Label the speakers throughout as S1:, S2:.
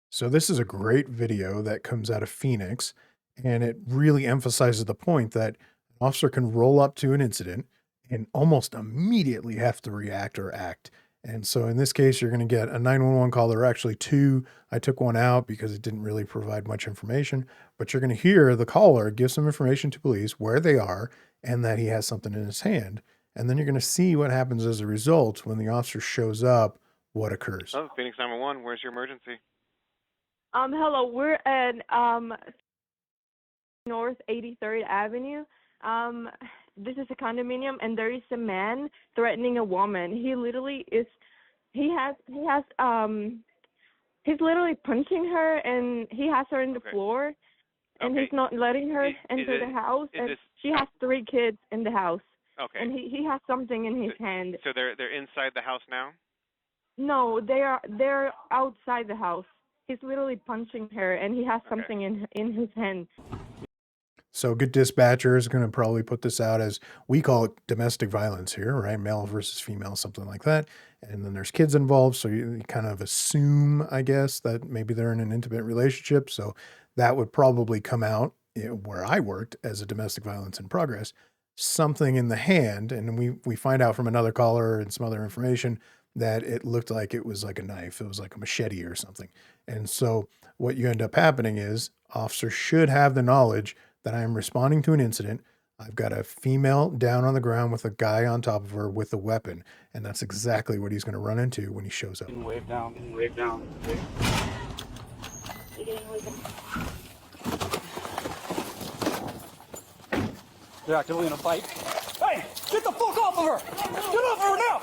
S1: So this is a great video that comes out of Phoenix, and it really emphasizes the point that an officer can roll up to an incident and almost immediately have to react or act. And so in this case, you're going to get a 911 call. There are actually two. I took one out because it didn't really provide much information, but you're going to hear the caller give some information to police where they are and that he has something in his hand. And then you're going to see what happens as a result when the officer shows up, what occurs.
S2: Oh, Phoenix 911, where's your emergency?
S3: Hello, we're at North 83rd Avenue. This is a condominium, and there is a man threatening a woman. He literally is. He's literally punching her, and he has her in the floor, and
S2: Okay.
S3: he's not letting her enter the house. And she has 3 kids in the house.
S2: Okay.
S3: And he has something in his hand.
S2: So they're inside the house now?
S3: No, they're outside the house. He's literally punching her, and he has something in his hand.
S1: So good dispatcher is going to probably put this out as, we call it domestic violence here, right? Male versus female, something like that. And then there's kids involved. So you kind of assume, I guess, that maybe they're in an intimate relationship. So that would probably come out where I worked as a domestic violence in progress, something in the hand. And we find out from another caller and some other information that it looked like it was like a knife. It was like a machete or something. And so what you end up happening is officers should have the knowledge that I am responding to an incident. I've got a female down on the ground with a guy on top of her with a weapon. And that's exactly what he's going to run into when he shows up.
S4: Wave down, wave down. Wave. They're actively in a fight. Hey, get the fuck off of her! Get off of her now!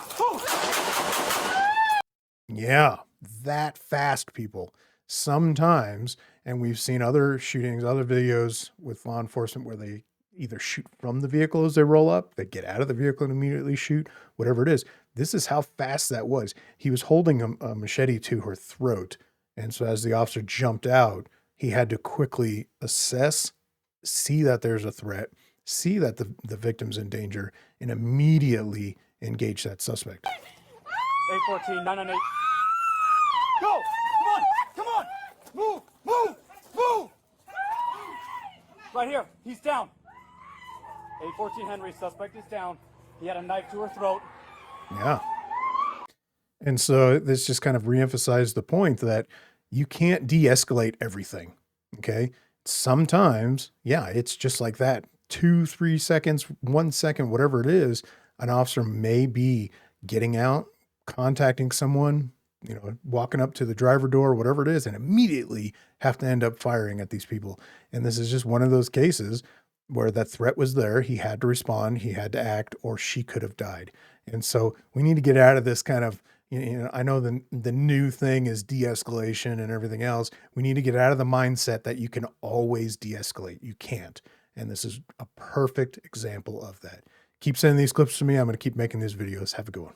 S1: Yeah, that fast, people. Sometimes, and we've seen other shootings, other videos with law enforcement where they either shoot from the vehicle as they roll up, they get out of the vehicle and immediately shoot, whatever it is. This is how fast that was. He was holding a machete to her throat. And so as the officer jumped out, he had to quickly assess, see that there's a threat, see that the victim's in danger, and immediately engage that suspect.
S4: 814, 998. Go! Come on! Move! Move! Move! Right here. He's down. 814 Henry, suspect is down. He had a knife to her throat.
S1: Yeah. And so this just kind of reemphasized the point that you can't de-escalate everything. Okay. Sometimes, yeah, it's just like that. 2, 3 seconds, 1 second, whatever it is, an officer may be getting out, contacting someone, walking up to the driver door, whatever it is, and immediately have to end up firing at these people. And this is just one of those cases where that threat was there. He had to respond, he had to act, or she could have died. And so we need to get out of this kind of, I know the new thing is de-escalation and everything else. We need to get out of the mindset that you can always de-escalate. You can't. And this is a perfect example of that. Keep sending these clips to me. I'm going to keep making these videos. Have a good one.